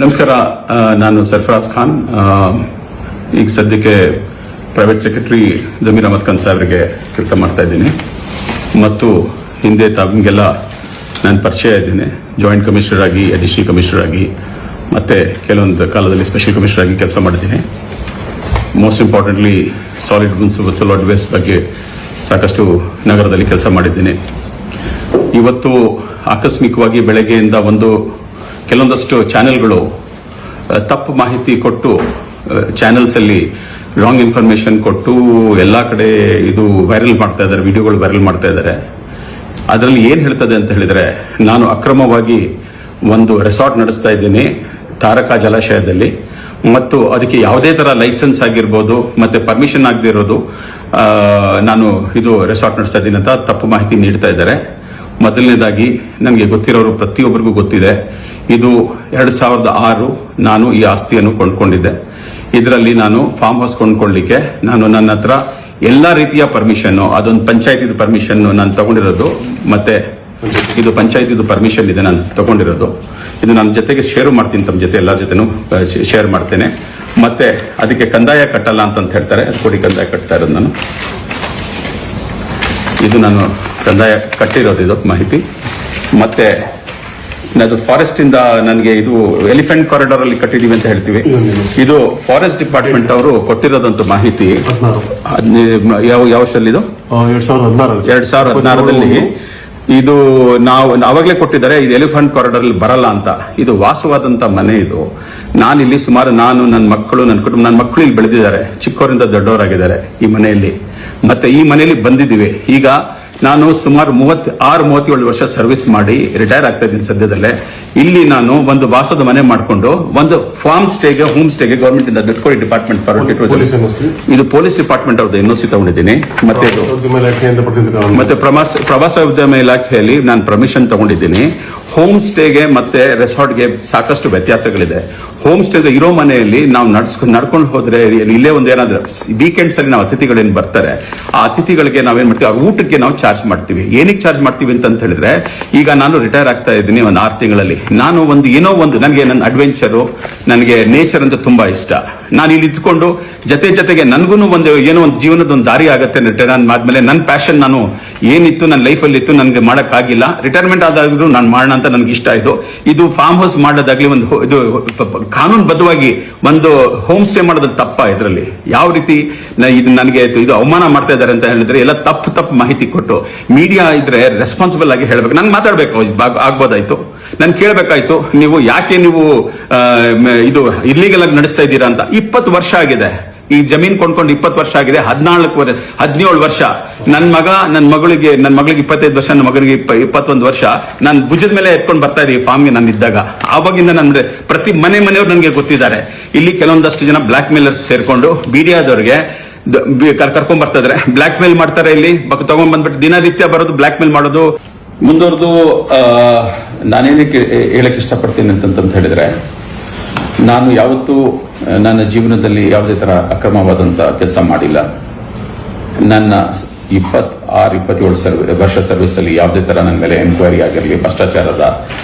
ನಮಸ್ಕಾರ. ನಾನು ಸರ್ಫರಾಜ್ ಖಾನ್. ಈಗ ಸದ್ಯಕ್ಕೆ ಪ್ರೈವೇಟ್ ಸೆಕ್ರೆಟರಿ ಜಮೀರ್ ಅಹಮದ್ ಖಾನ್ ಸಾಹೇಬ್ರಿಗೆ ಕೆಲಸ ಮಾಡ್ತಾ ಇದ್ದೀನಿ ಮತ್ತು ಹಿಂದೆ ತಮಗೆಲ್ಲ ನಾನು ಪರಿಚಯ ಇದ್ದೀನಿ. ಜಾಯಿಂಟ್ ಕಮಿಷನರ್ ಆಗಿ, ಅಡಿಷನಲ್ ಕಮಿಷನರ್ ಆಗಿ ಮತ್ತು ಕೆಲವೊಂದು ಕಾಲದಲ್ಲಿ ಸ್ಪೆಷಲ್ ಕಮಿಷನರ್ ಆಗಿ ಕೆಲಸ ಮಾಡಿದ್ದೀನಿ. Most importantly solid solid waste ಬಗ್ಗೆ ಸಾಕಷ್ಟು ನಗರದಲ್ಲಿ ಕೆಲಸ ಮಾಡಿದ್ದೀನಿ. ಇವತ್ತು ಆಕಸ್ಮಿಕವಾಗಿ ಬೆಳಗ್ಗೆಯಿಂದ ಕೆಲವೊಂದಷ್ಟು ಚಾನೆಲ್ಗಳು ತಪ್ಪು ಮಾಹಿತಿ ಕೊಟ್ಟು, ಚಾನೆಲ್ಸಲ್ಲಿ ರಾಂಗ್ ಇನ್ಫಾರ್ಮೇಶನ್ ಕೊಟ್ಟು ಎಲ್ಲ ಕಡೆ ಇದು ವೈರಲ್ ಮಾಡ್ತಾ ಇದ್ದಾರೆ, ವಿಡಿಯೋಗಳು ವೈರಲ್ ಮಾಡ್ತಾ ಇದ್ದಾರೆ. ಅದರಲ್ಲಿ ಏನು ಹೇಳ್ತದೆ ಅಂತ ಹೇಳಿದರೆ, ನಾನು ಅಕ್ರಮವಾಗಿ ಒಂದು ರೆಸಾರ್ಟ್ ನಡೆಸ್ತಾ ಇದ್ದೀನಿ ತಾರಕ ಜಲಾಶಯದಲ್ಲಿ ಮತ್ತು ಅದಕ್ಕೆ ಯಾವುದೇ ಥರ ಲೈಸೆನ್ಸ್ ಆಗಿರ್ಬೋದು ಮತ್ತು ಪರ್ಮಿಷನ್ ಆಗದೆ ಇರೋದು ನಾನು ಇದು ರೆಸಾರ್ಟ್ ನಡೆಸ್ತಾ ಇದ್ದೀನಿ ಅಂತ ತಪ್ಪು ಮಾಹಿತಿ ನೀಡ್ತಾ ಇದ್ದಾರೆ. ಮೊದಲನೇದಾಗಿ ನನಗೆ ಗೊತ್ತಿರೋರು ಪ್ರತಿಯೊಬ್ಬರಿಗೂ ಗೊತ್ತಿದೆ, ಇದು 2006 ನಾನು ಈ ಆಸ್ತಿಯನ್ನು ಕೊಂಡ್ಕೊಂಡಿದ್ದೆ. ಇದರಲ್ಲಿ ನಾನು ಫಾರ್ಮ್ ಹೌಸ್ ಕೊಂಡ್ಕೊಳ್ಳಿಕ್ಕೆ ನನ್ನ ಹತ್ರ ಎಲ್ಲ ರೀತಿಯ ಪರ್ಮಿಷನ್ನು, ಅದೊಂದು ಪಂಚಾಯತಿದು ಪರ್ಮಿಷನ್ನು ನಾನು ತಗೊಂಡಿರೋದು, ಮತ್ತೆ ಇದು ಪಂಚಾಯತಿದು ಪರ್ಮಿಷನ್ ಇದೆ ನಾನು ತಗೊಂಡಿರೋದು. ಇದು ನನ್ನ ಜೊತೆಗೆ ಶೇರ್ ಮಾಡ್ತೀನಿ, ತಮ್ಮ ಜೊತೆ ಎಲ್ಲ ಜೊತೆನೂ ಶೇರ್ ಮಾಡ್ತೇನೆ. ಮತ್ತೆ ಅದಕ್ಕೆ ಕಂದಾಯ ಕಟ್ಟಲ್ಲ ಅಂತ ಹೇಳ್ತಾರೆ, ಅದು ಕೊಡಿ ಕಂದಾಯ ಕಟ್ತಾ ಇರೋದು ನಾನು. ಇದು ನಾನು ಕಂದಾಯ ಕಟ್ಟಿರೋದು, ಇದು ಮಾಹಿತಿ. ಮತ್ತೆ ಅದು ಫಾರೆಸ್ಟ್ ಇಂದ ನನಗೆ ಇದು ಎಲಿಫೆಂಟ್ ಕಾರಿಡಾರ್ ಅಲ್ಲಿ ಕಟ್ಟಿದೀವಿ ಅಂತ ಹೇಳ್ತೀವಿ. ಇದು ಫಾರೆಸ್ಟ್ ಡಿಪಾರ್ಟ್ಮೆಂಟ್ ಅವರು ಕೊಟ್ಟಿರೋದಂತ ಮಾಹಿತಿ. ಯಾವ ವರ್ಷದಲ್ಲಿ ಇದು 2016ರಲ್ಲಿ ಇದು ನಾವು ಅವಾಗಲೇ ಕೊಟ್ಟಿದ್ದಾರೆ. ಇದು ಎಲಿಫೆಂಟ್ ಕಾರಿಡಾರ್ ಅಲ್ಲಿ ಬರಲ್ಲ ಅಂತ. ಇದು ವಾಸವಾದಂತ ಮನೆ. ಇದು ನಾನಿಲ್ಲಿ ಸುಮಾರು ನನ್ನ ಮಕ್ಕಳು, ನನ್ನ ಕುಟುಂಬ, ನನ್ನ ಮಕ್ಕಳು ಇಲ್ಲಿ ಬೆಳೆದಿದ್ದಾರೆ, ಚಿಕ್ಕವರಿಂದ ದೊಡ್ಡವರಾಗಿದ್ದಾರೆ ಈ ಮನೆಯಲ್ಲಿ. ಮತ್ತೆ ಈ ಮನೆಯಲ್ಲಿ ಬಂದಿದ್ದೀವಿ. ಈಗ ನಾನು ಸುಮಾರು 36-37 ವರ್ಷ ಸರ್ವಿಸ್ ಮಾಡಿ ರಿಟೈರ್ ಆಗ್ತಾ ಇದ್ದೀನಿ ಸದ್ಯದಲ್ಲೇ. ಇಲ್ಲಿ ನಾನು ಒಂದು ವಾಸದ ಮನೆ ಮಾಡಿಕೊಂಡು ಒಂದು ಫಾರ್ಮ್ ಸ್ಟೇಗೆ, ಹೋಮ್ ಸ್ಟೇಗೆ ಗವರ್ಮೆಂಟ್ ಇಂದ ದುಡ್ಡು ಡಿಪಾರ್ಟ್ಮೆಂಟ್ ಇದು ಪೊಲೀಸ್ ಡಿಪಾರ್ಟ್ಮೆಂಟ್ ಅವ್ರದ್ದು ಎನ್ಒಸಿ ತಗೊಂಡಿದ್ದೀನಿ. ಮತ್ತೆ ಪ್ರವಾಸೋದ್ಯಮ ಇಲಾಖೆಯಲ್ಲಿ ನಾನು ಪರ್ಮಿಷನ್ ತಗೊಂಡಿದ್ದೀನಿ. ಹೋಮ್ ಸ್ಟೇಗೆ ಮತ್ತೆ ರೆಸಾರ್ಟ್ಗೆ ಸಾಕಷ್ಟು ವ್ಯತ್ಯಾಸಗಳಿದೆ. ಹೋಮ್ ಸ್ಟೇ ಇರೋ ಮನೆಯಲ್ಲಿ ನಾವು ನಡ್ಕೊಂಡು ಹೋದ್ರೆ ಇಲ್ಲೇ ಒಂದೇನಾದ್ರೆ ವೀಕೆಂಡ್ಸ್ ಅಲ್ಲಿ ನಾವು ಅತಿಥಿಗಳೇನು ಬರ್ತಾರೆ, ಆ ಅತಿಥಿಗಳಿಗೆ ನಾವೇನ್ ಮಾಡ್ತೀವಿ, ಆ ಊಟಕ್ಕೆ ನಾವು ಚಾರ್ಜ್ ಮಾಡ್ತೀವಿ. ಏನಕ್ಕೆ ಚಾರ್ಜ್ ಮಾಡ್ತೀವಿ ಅಂತ ಹೇಳಿದ್ರೆ, ಈಗ ನಾನು ರಿಟೈರ್ ಆಗ್ತಾ ಇದ್ದೀನಿ ಒಂದು 6 ತಿಂಗಳಲ್ಲಿ. ನಾನು ನನಗೆ ನನ್ನ ಅಡ್ವೆಂಚರು, ನನಗೆ ನೇಚರ್ ಅಂತ ತುಂಬಾ ಇಷ್ಟ. ನಾನು ಇಲ್ಲಿ ಇದ್ಕೊಂಡು ಜೊತೆಗೆ ನನಗೂ ಒಂದು ಜೀವನದ ಒಂದು ದಾರಿ ಆಗುತ್ತೆ. ರಿಟೈರ್ ಆದ್ಮೇಲೆ ನನ್ನ ಪ್ಯಾಷನ್ ನಾನು ಏನಿತ್ತು ನನ್ನ ಲೈಫಲ್ಲಿ ಇತ್ತು, ನನಗೆ ಮಾಡೋಕ್ಕಾಗಿಲ್ಲ. ರಿಟೈರ್ಮೆಂಟ್ ಆದಾಗ್ಲೂ ನಾನು ಮಾಡೋಣ ಅಂತ ನನಗೆ ಇಷ್ಟ ಆಯ್ತು. ಇದು ಫಾರ್ಮ್ ಹೌಸ್ ಮಾಡೋದಾಗ್ಲಿ, ಇದು ಕಾನೂನುಬದ್ಧವಾಗಿ ಒಂದು ಹೋಮ್ ಸ್ಟೇ ಮಾಡೋದು ತಪ್ಪ. ಇದರಲ್ಲಿ ಯಾವ ರೀತಿ ನನಗೆ ಇದು ಅವಮಾನ ಮಾಡ್ತಾ ಇದ್ದಾರೆ ಅಂತ ಹೇಳಿದ್ರೆ, ಎಲ್ಲ ತಪ್ಪು ಮಾಹಿತಿ ಕೊಟ್ಟು ಮೀಡಿಯಾ ಇದ್ರೆ ರೆಸ್ಪಾನ್ಸಿಬಲ್ ಆಗಿ ಹೇಳ್ಬೇಕು. ನಂಗೆ ಮಾತಾಡ್ಬೇಕು ಆಗ್ಬೋದಾಯ್ತು, ನಾನು ಕೇಳಬೇಕಾಯ್ತು, ನೀವು ಯಾಕೆ ಇದು ಇಲ್ಲಿಗಲ್ ಆಗಿ ನಡೆಸ್ತಾ ಇದ್ದೀರಾ ಅಂತ. 20 ವರ್ಷ ಆಗಿದೆ ಈ ಜಮೀನ್ ಕೊಂಡ್ಕೊಂಡು, 20 ವರ್ಷ ಆಗಿದೆ. 17 ವರ್ಷ ನನ್ನ ಮಗಳಿಗೆ 25 ವರ್ಷ, ನನ್ನ ಮಗನಿಗೆ 21 ವರ್ಷ. ನಾನು ಭುಜದ ಮೇಲೆ ಎತ್ಕೊಂಡು ಬರ್ತಾ ಇದ್ದೀವಿ ಫಾರ್ಮ್ಗೆ ನಾನು ಇದ್ದಾಗ. ಆವಾಗಿಂದ ನನ್ನ ಪ್ರತಿ ಮನೆಯವ್ರು ನನಗೆ ಗೊತ್ತಿದ್ದಾರೆ. ಇಲ್ಲಿ ಕೆಲವೊಂದಷ್ಟು ಜನ ಬ್ಲಾಕ್ ಮೇಲರ್ಸ್ ಸೇರ್ಕೊಂಡು ಮೀಡಿಯಾದವ್ರಿಗೆ ಕರ್ಕೊಂಡ್ ಬರ್ತಾ ಇದಾರೆ, ಬ್ಲಾಕ್ ಮೇಲ್ ಮಾಡ್ತಾರೆ. ಇಲ್ಲಿ ತಗೊಂಡ್ ಬಂದ್ಬಿಟ್ಟು ದಿನನಿತ್ಯ ಬರೋದು, ಬ್ಲಾಕ್ ಮೇಲ್ ಮಾಡೋದು ಮುಂದುವರೆದು. ನಾನೇನಕ್ಕೆ ಹೇಳಕ್ ಇಷ್ಟಪಡ್ತೀನಿ ಅಂತಂತ ಹೇಳಿದ್ರೆ, ನಾನು ಯಾವತ್ತೂ ನನ್ನ ಜೀವನದಲ್ಲಿ ಯಾವುದೇ ತರ ಅಕ್ರಮವಾದಂತ ಕೆಲಸ ಮಾಡಿಲ್ಲ. ನನ್ನ 26-27 ವರ್ಷ ಸರ್ವಿಸ್ ಅಲ್ಲಿ ಯಾವುದೇ ತರ ನನ್ನ ಮೇಲೆ ಎನ್ಕ್ವೈರಿ ಆಗಿರಲಿ, ಭ್ರಷ್ಟಾಚಾರದ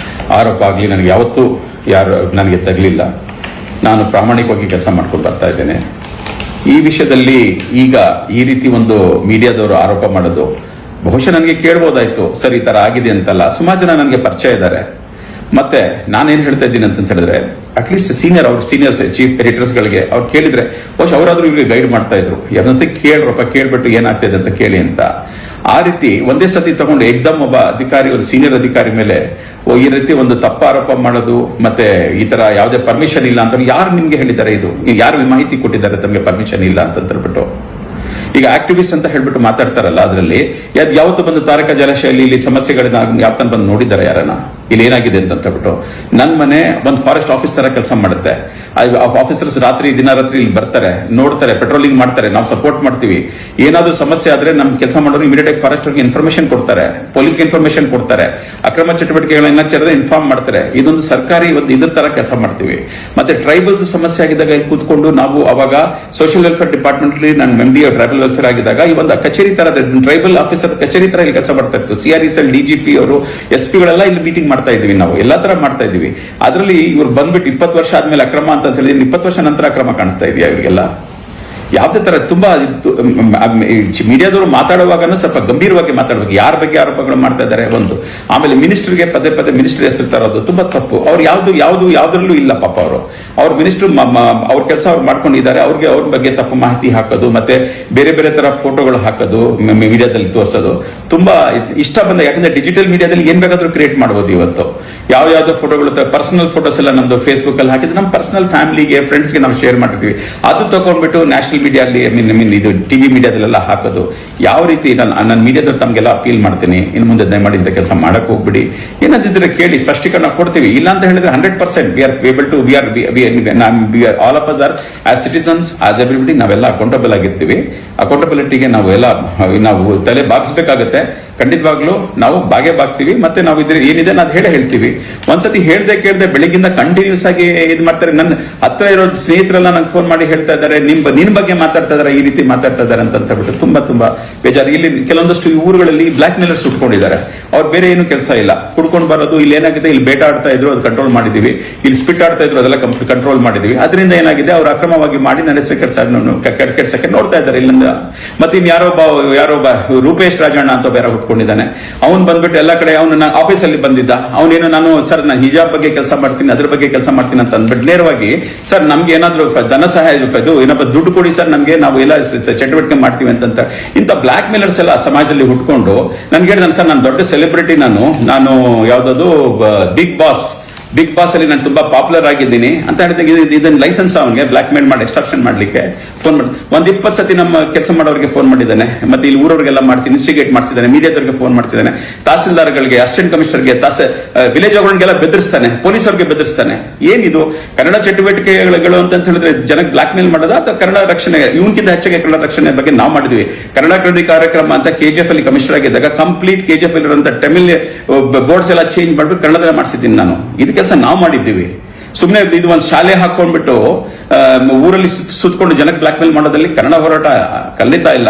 ಆರೋಪ ಆಗಲಿ, ನನಗೆ ಯಾವತ್ತೂ ಯಾರು ನನಗೆ ತಗಲಿಲ್ಲ. ನಾನು ಪ್ರಾಮಾಣಿಕವಾಗಿ ಕೆಲಸ ಮಾಡ್ಕೊಂಡು ಬರ್ತಾ ಇದ್ದೇನೆ. ಈ ವಿಷಯದಲ್ಲಿ ಈಗ ಈ ರೀತಿ ಒಂದು ಮೀಡಿಯಾದವರು ಆರೋಪ ಮಾಡೋದು, ಬಹುಶಃ ನನಗೆ ಕೇಳ್ಬೋದಾಯ್ತು, ಸರಿ ಈ ತರ ಆಗಿದೆ ಅಂತಲ್ಲ. ಸುಮಾರು ಜನ ನನಗೆ ಪರಿಚಯ ಇದ್ದಾರೆ. ಮತ್ತೆ ನಾನೇನ್ ಹೇಳ್ತಾ ಇದ್ದೀನಿ ಅಂತ ಹೇಳಿದ್ರೆ, ಅಟ್ಲೀಸ್ಟ್ ಸೀನಿಯರ್ ಚೀಫ್ ಎಡಿಟರ್ಸ್ ಗಳಿಗೆ ಅವ್ರು ಕೇಳಿದ್ರೆ ಬಹುಶಃ ಅವರಾದ್ರೂ ಇವ್ರಿಗೆ ಗೈಡ್ ಮಾಡ್ತಾ ಇದ್ರು, ಯಾರಂತ ಕೇಳ್ಬಿಟ್ಟು ಏನಾಗ್ತಾ ಇದೆ ಅಂತ ಕೇಳಿ ಅಂತ. ಆ ರೀತಿ ಒಂದೇ ಸತಿ ತಗೊಂಡು ಏಕ್ದಮ್ ಒಬ್ಬ ಅಧಿಕಾರಿ, ಒಂದು ಸೀನಿಯರ್ ಅಧಿಕಾರಿ ಮೇಲೆ ಈ ರೀತಿ ಒಂದು ತಪ್ಪ ಆರೋಪ ಮಾಡೋದು, ಮತ್ತೆ ಈ ತರ ಯಾವುದೇ ಪರ್ಮಿಷನ್ ಇಲ್ಲ ಅಂತ ಯಾರು ನಿಮ್ಗೆ ಹೇಳಿದ್ದಾರೆ? ಇದು ಯಾರು ಮಾಹಿತಿ ಕೊಟ್ಟಿದ್ದಾರೆ ತಮಗೆ ಪರ್ಮಿಷನ್ ಇಲ್ಲ ಅಂತ ಹೇಳ್ಬಿಟ್ಟು? ಈಗ ಆಕ್ಟಿವಿಸ್ಟ್ ಅಂತ ಹೇಳ್ಬಿಟ್ಟು ಮಾತಾಡ್ತಾರಲ್ಲ, ಅದರಲ್ಲಿ ಯಾವತ್ತು ಬಂದು ತಾರಕ ಜಲಾಶಯಲ್ಲಿ ಇಲ್ಲಿ ಸಮಸ್ಯೆಗಳನ್ನ ಯಾವತ್ತನ ಬಂದು ನೋಡಿದ್ದಾರೆ ಯಾರನ್ನ? ಇಲ್ಲಿ ಏನಾಗಿದೆ ಅಂತ ಹೇಳ್ಬಿಟ್ಟು. ನನ್ನ ಮನೆ ಒಂದು ಫಾರೆಸ್ಟ್ ಆಫೀಸ್ ತರ ಕೆಲಸ ಮಾಡುತ್ತೆ. ಆಫೀಸರ್ಸ್ ದಿನ ರಾತ್ರಿ ಇಲ್ಲಿ ಬರ್ತಾರೆ, ನೋಡ್ತಾರೆ, ಪೆಟ್ರೋಲಿಂಗ್ ಮಾಡ್ತಾರೆ, ನಾವು ಸಪೋರ್ಟ್ ಮಾಡ್ತೀವಿ. ಏನಾದ್ರೂ ಸಮಸ್ಯೆ ಆದ್ರೆ ನಮ್ ಕೆಲಸ ಮಾಡೋರು ಇಮಿಡಿಯೇಟ್ ಆಗಿ ಫಾರೆಸ್ಟ್ ಇನ್ಫಾರ್ಮೇಶನ್ ಕೊಡ್ತಾರೆ, ಪೊಲೀಸ್ಗೆ ಇನ್ಫಾರ್ಮೇಶನ್ ಕೊಡ್ತಾರೆ, ಅಕ್ರಮ ಚಟುವಟಿಕೆಗಳನ್ನ ಇನ್ಫಾರ್ಮ್ ಮಾಡ್ತಾರೆ. ಇದೊಂದು ಸರ್ಕಾರಿ ಇದ್ರ ತರ ಕೆಲಸ ಮಾಡ್ತೀವಿ. ಮತ್ತೆ ಟ್ರೈಬಲ್ಸ್ ಸಮಸ್ಯೆ ಆಗಿದ್ದಾಗ ಇಲ್ಲಿ ಕೂತ್ಕೊಂಡು ನಾವು ಅವಾಗ ಸೋಷಿಯಲ್ ವೆಲ್ಫೇರ್ ಡಿಪಾರ್ಟ್ಮೆಂಟ್ ನಾನು MD ಟ್ರೈಬಲ್ ವೆಲ್ಫೇರ್ ಆಗಿದ್ದಾಗ ಈ ಒಂದು ಕಚೇರಿ ತರ ಟ್ರೈಬಲ್ ಆಫೀಸರ್ ಕಚೇರಿ ತರ ಇಲ್ಲಿ ಕೆಲಸ ಮಾಡ್ತಾ ಇತ್ತು. CRECL DGP ಅವರು SP ಗಳೆಲ್ಲ ಇಲ್ಲಿ ಮೀಟಿಂಗ್ ಮಾಡ್ತಾ ಇದೀವಿ, ನಾವು ಎಲ್ಲಾ ತರ ಮಾಡ್ತಾ ಇದೀವಿ. ಅದರಲ್ಲಿ ಇವ್ರು ಬಂದ್ಬಿಟ್ಟು 20 ವರ್ಷ ಆದ್ಮೇಲೆ ಅಕ್ರಮ ಅಂತ ಹೇಳಿದ್ರೆ 20 ವರ್ಷ ನಂತರ ಅಕ್ರಮ ಕಾಣಿಸ್ತಾ ಇದೆಯಾ ಇವರಿಗೆಲ್ಲ? ಯಾವುದೇ ತರ ತುಂಬಾ ಮೀಡಿಯಾದವರು ಮಾತಾಡುವಾಗನೂ ಸ್ವಲ್ಪ ಗಂಭೀರವಾಗಿ ಮಾತಾಡಬೇಕು. ಯಾರ ಬಗ್ಗೆ ಆರೋಪಗಳು ಮಾಡ್ತಾ ಇದ್ದಾರೆ ಒಂದು. ಆಮೇಲೆ ಮಿನಿಸ್ಟರ್ಗೆ ಪದೇ ಪದೇ ಮಿನಿಸ್ಟರ್ ಹೆಸರು ತರೋದು ತುಂಬಾ ತಪ್ಪು. ಅವ್ರು ಯಾವ್ದ್ರಲ್ಲೂ ಇಲ್ಲ ಪಾಪ. ಅವ್ರ ಮಿನಿಸ್ಟರ್ ಅವ್ರ ಕೆಲಸ ಅವ್ರು ಮಾಡ್ಕೊಂಡಿದ್ದಾರೆ. ಅವ್ರ ಬಗ್ಗೆ ತಪ್ಪು ಮಾಹಿತಿ ಹಾಕೋದು, ಮತ್ತೆ ಬೇರೆ ಬೇರೆ ತರ ಫೋಟೋಗಳು ಹಾಕೋದು, ಮೀಡಿಯಾದಲ್ಲಿ ತೋರಿಸೋದು ತುಂಬಾ ಇಷ್ಟ ಬಂದ. ಯಾಕಂದ್ರೆ ಡಿಜಿಟಲ್ ಮೀಡಿಯಾದಲ್ಲಿ ಏನ್ ಬೇಕಾದ್ರೂ ಕ್ರಿಯೇಟ್ ಮಾಡಬಹುದು ಇವತ್ತು. ಯಾವ್ಯಾವ್ದೋ ಫೋಟೋಗಳು, ಪರ್ಸನಲ್ ಫೋಟೋಸ್ ಎಲ್ಲ ನಮ್ದು ಫೇಸ್ಬುಕ್ ಅಲ್ಲಿ ಹಾಕಿದ್ರೆ ನಮ್ಮ ಪರ್ಸನಲ್ ಫ್ಯಾಮಿಲಿಗೆ, ಫ್ರೆಂಡ್ಸ್ಗೆ ನಾವು ಶೇರ್ ಮಾಡಿರ್ತೀವಿ. ಅದು ತಗೊಂಡ್ಬಿಟ್ಟು ನ್ಯಾಷನಲ್ ಮೀಡಿಯಾದಲ್ಲಿ ಇದು ಟಿವಿ ಮೀಡಿಯಾದಲ್ಲೆಲ್ಲ ಹಾಕೋದು ಯಾವ ರೀತಿ? ನನ್ನ ಮೀಡಿಯಾದಲ್ಲಿ ತಮ್ಗೆಲ್ಲ ಅಪೀಲ್ ಮಾಡ್ತೀನಿ, ಇನ್ನು ಮುಂದೆ ದಯಮಾಡಿ ಇಂಥ ಕೆಲಸ ಮಾಡಕ್ ಹೋಗ್ಬಿಡಿ. ಏನಾದಿದ್ರೆ ಕೇಳಿ, ಸ್ಪಷ್ಟೀಕರಣ ಕೊಡ್ತೀವಿ. ಇಲ್ಲ ಅಂತ ಹೇಳಿದ್ರೆ 100% we are able to all of us are as citizens, as everybody ನಾವೆಲ್ಲ ಅಕೌಂಟಬಲ್ ಆಗಿರ್ತೀವಿ. ಅಕೌಂಟಬಿಲಿಟಿಗೆ ನಾವು ತಲೆ ಬಾಗಿಸ್ಬೇಕಾಗತ್ತೆ. ಖಂಡಿತವಾಗ್ಲೂ ನಾವು ಬಾಗ್ತೀವಿ. ಮತ್ತೆ ನಾವು ಇದ್ರೆ ಏನಿದೆ ನಾವು ಹೇಳ್ತೀವಿ. ಒಂದ್ಸತಿ ಹೇಳ್ದೆ ಕೇಳ್ದೆ ಬೆಳಿಗ್ಗಿಂದ ಕಂಟಿನ್ಯೂಸ್ ಆಗಿ ಇದು ಮಾಡ್ತಾರೆ. ನನ್ನ ಹತ್ರ ಇರೋ ಸ್ನೇಹಿತರೆಲ್ಲ ನಂಗೆ ಫೋನ್ ಮಾಡಿ ಹೇಳ್ತಾ ಇದ್ದಾರೆ, ನಿನ್ ಬಗ್ಗೆ ಮಾತಾಡ್ತಾ ಇದಾರೆ, ಈ ರೀತಿ ಮಾತಾಡ್ತಾ ಇದಾರೆ ಅಂತ ಹೇಳ್ಬಿಟ್ಟು ತುಂಬಾ ಬೇಜಾರು. ಇಲ್ಲಿ ಕೆಲವೊಂದಷ್ಟು ಊರುಗಳಲ್ಲಿ ಬ್ಲಾಕ್ ಮೇಲರ್ಸ್ ಉಟ್ಕೊಂಡಿದ್ದಾರೆ. ಅವ್ರು ಬೇರೆ ಏನು ಕೆಲಸ ಇಲ್ಲ, ಕುಡ್ಕೊಂಡು ಬರೋದು. ಇಲ್ಲಿ ಏನಾಗಿದೆ, ಇಲ್ಲಿ ಬೇಟ ಆಡ್ತಾ ಇದ್ರು, ಅದು ಕಂಟ್ರೋಲ್ ಮಾಡಿದೀವಿ. ಇಲ್ಲಿ ಸ್ಪಿಟ್ ಆಡ್ತಾ ಇದ್ರು, ಅದೆಲ್ಲ ಕಂಟ್ರೋಲ್ ಮಾಡಿದೀವಿ. ಅದರಿಂದ ಏನಾಗಿದೆ, ಅವ್ರು ಅಕ್ರಮವಾಗಿ ಮಾಡಿ ನನ್ನ ಹೆಸರು ಕೆಡ್ಸಕ್ಕೆ ನೋಡ್ತಾ ಇದ್ದಾರೆ ಇಲ್ಲಿಂದ. ಮತ್ತೆ ಇನ್ ಯಾರೊಬ್ಬ ರೂಪೇಶ್ ರಾಜಣ್ಣ ಅಂತ ಬೇರೆ ಹುಟ್ಕೊಂಡಿದ್ದಾನೆ. ಅವ್ನು ಬಂದ್ಬಿಟ್ಟು ಎಲ್ಲ ಕಡೆ ಅವನು ಆಫೀಸ್ ಅಲ್ಲಿ ಬಂದಿದ್ದ. ಅವನೇನು ನಾನು ಸರ್ ನಾನು ಹಿಜಾಬ್ ಬಗ್ಗೆ ಕೆಲಸ ಮಾಡ್ತೀನಿ, ಅದ್ರ ಬಗ್ಗೆ ಕೆಲಸ ಮಾಡ್ತೀನಿ ಅಂತ ಅಂದ್ಬಿಟ್ಟು ನೇರವಾಗಿ ಸರ್ ನಮ್ಗೆ ಏನಾದ್ರು ಧನ ಸಹಾಯ ಏನಪ್ಪ ದುಡ್ಡು ಕೊಡಿ ಸರ್, ನಮ್ಗೆ ನಾವು ಎಲ್ಲ ಚಟುವಟಿಕೆ ಮಾಡ್ತೀವಿ ಅಂತ. ಇಂಥ ಬ್ಲಾಕ್ ಮೇಲರ್ಸ್ ಎಲ್ಲ ಸಮಾಜದಲ್ಲಿ ಹುಟ್ಕೊಂಡು ನನ್ಗೆ ಹೇಳಿದ ಸರ್ ನಾನು ದೊಡ್ಡ ಸೆಲೆಬ್ರಿಟಿ, ನಾನು ಯಾವ್ದದು ಬಿಗ್ ಬಾಸ್ ಅಲ್ಲಿ ನಾನು ತುಂಬಾ ಪಾಪ್ಯುಲರ್ ಆಗಿದ್ದೀನಿ ಅಂತ ಹೇಳಿದಾಗ ಇದನ್ನ ಲೈಸೆನ್ಸ್ ಅವನಿಗೆ ಬ್ಲಾಕ್ ಮೇಲ್ ಮಾಡಿ ಎಕ್ಸ್ಟ್ರಾಕ್ಷನ್ ಮಾಡ್ಲಿಕ್ಕೆ ಫೋನ್ ಮಾಡಿ 20 ಸತಿ ನಮ್ಮ ಕೆಲಸ ಮಾಡೋರಿಗೆ ಫೋನ್ ಮಾಡಿದ್ದಾನೆ. ಮತ್ತೆ ಇಲ್ಲಿ ಊರವರಿಗೆಲ್ಲ ಮಾಡಿಸಿ ಇನ್ಸ್ಟಿಗೇಟ್ ಮಾಡಿಸಿದ್ದಾನೆ, ಮೀಡಿಯಾದವರಿಗೆ ಫೋನ್ ಮಾಡಿಸಿದ್ದಾನೆ, ತಹಸೀಲ್ದಾರ್ಗಳಿಗೆ, ಅಸಿಸ್ಟೆಂಟ್ ಕಮಿಷನರ್ಗೆ, ವಿಲೇಜ್ ಗಳಿಗೆಲ್ಲ ಬೆದರಿಸ್ತಾನೆ, ಪೊಲೀಸರಿಗೆ ಬೆದರಿಸ್ತಾನೆ. ಏನಿದು ಕನ್ನಡ ಚಟುವಟಿಕೆಗಳು ಅಂತ ಹೇಳಿದ್ರೆ ಜನಕ್ಕೆ ಬ್ಲಾಕ್ ಮೇಲ್ ಮಾಡೋದ ಅಥವಾ ಕನ್ನಡ ರಕ್ಷಣೆ? ಇವನ್ಕಿಂತ ಹೆಚ್ಚಾಗಿ ಕನ್ನಡ ರಕ್ಷಣೆ ಬಗ್ಗೆ ನಾವು ಮಾಡಿದ್ವಿ. ಕನ್ನಡ ಕ್ರಾಂತಿ ಕಾರ್ಯಕ್ರಮ ಅಂತ KGF ಅಲ್ಲಿ ಕಮಿಷನರ್ ಆಗಿದ್ದಾಗ ಕಂಪ್ಲೀಟ್ KGF ಇರುವಂತ ತಮಿಳ್ ಬೋರ್ಡ್ಸ್ ಎಲ್ಲ ಚೇಂಜ್ ಮಾಡ್ಬಿಟ್ಟು ಕನ್ನಡದಲ್ಲಿ ಮಾಡಿಸಿದ್ದೀನಿ ನಾನು. ಇದು ಕೆಲಸ ನಾವು ಮಾಡಿದ್ದೀವಿ. ಸುಮ್ಮನೆ ಇದು ಒಂದು ಶಾಲೆ ಹಾಕೊಂಡ್ಬಿಟ್ಟು ಊರಲ್ಲಿ ಸುತ್ತಕೊಂಡು ಜನಕ್ಕೆ ಬ್ಲಾಕ್ ಮೇಲ್ ಮಾಡೋದ್ರಲ್ಲಿ ಕನ್ನಡ ಹೋರಾಟ ಕಲಿತಾ ಇಲ್ಲ.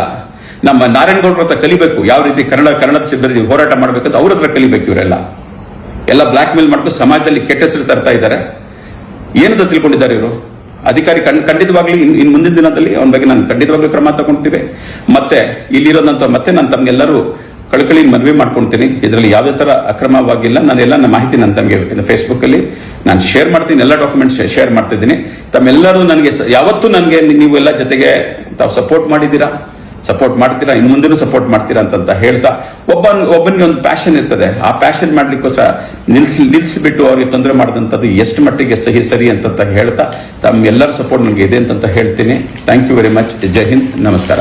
ನಮ್ಮ ನಾರಾಯಣಗೌಡರ ಹತ್ರ ಕಲಿಬೇಕು, ಯಾವ ರೀತಿ ಕನ್ನಡ ಹೋರಾಟ ಮಾಡ್ಬೇಕಂತ ಅವ್ರ ಹತ್ರ ಕಲಿಬೇಕು. ಇವರೆಲ್ಲ ಬ್ಲಾಕ್ ಮೇಲ್ ಮಾಡ್ಕೊಂಡು ಸಮಾಜದಲ್ಲಿ ಕೆಟ್ಟ ಹೆಸರು ತರ್ತಾ ಇದ್ದಾರೆ. ಏನಂತ ತಿಳ್ಕೊಂಡಿದ್ದಾರೆ ಇವರು ಅಧಿಕಾರಿ? ಖಂಡಿತವಾಗ್ಲೂ ಇನ್ ಮುಂದಿನ ದಿನದಲ್ಲಿ ಅವನ ಬಗ್ಗೆ ನಾನು ಖಂಡಿತವಾಗ್ಲೂ ಕ್ರಮ ತಗೊಂಡ್ತೀವಿ. ಮತ್ತೆ ಇಲ್ಲಿರೋದಂತ ಮತ್ತೆ ನಾನು ತಮ್ಗೆಲ್ಲರೂ ಕಳಕಳಿ ಮನವಿ ಮಾಡ್ಕೊಳ್ತೀನಿ. ಇದರಲ್ಲಿ ಯಾವುದೇ ತರ ಅಕ್ರಮವಾಗಿಲ್ಲ. ನಾನೆಲ್ಲ ನನ್ನ ಮಾಹಿತಿ ನಾನು ತಮಗೆ ಫೇಸ್ಬುಕ್ ಅಲ್ಲಿ ನಾನು ಶೇರ್ ಮಾಡ್ತೀನಿ, ಎಲ್ಲ ಡಾಕ್ಯುಮೆಂಟ್ಸ್ ಶೇರ್ ಮಾಡ್ತಿದ್ದೀನಿ. ತಮ್ಮೆಲ್ಲರೂ ನನಗೆ ಯಾವತ್ತೂ ನನಗೆ ನೀವೆಲ್ಲ ಜೊತೆಗೆ ತಾವು ಸಪೋರ್ಟ್ ಮಾಡ್ತೀರಾ, ಇನ್ನು ಮುಂದೆನೂ ಸಪೋರ್ಟ್ ಮಾಡ್ತೀರಾ ಅಂತ ಹೇಳ್ತಾ, ಒಬ್ಬನಿಗೆ ಒಂದು ಪ್ಯಾಷನ್ ಇರ್ತದೆ. ಆ ಪ್ಯಾಷನ್ ಮಾಡ್ಲಿಕ್ಕೋಸ್ಕರ ನಿಲ್ಸಿಬಿಟ್ಟು ಅವ್ರಿಗೆ ತೊಂದರೆ ಮಾಡಿದಂಥದ್ದು ಎಷ್ಟು ಮಟ್ಟಿಗೆ ಸರಿ ಅಂತ ಹೇಳ್ತಾ ತಮ್ಮೆಲ್ಲರ ಸಪೋರ್ಟ್ ನನಗೆ ಇದೆ ಅಂತ ಹೇಳ್ತೀನಿ. Thank you very much. ಜೈ ಹಿಂದ್, ನಮಸ್ಕಾರ.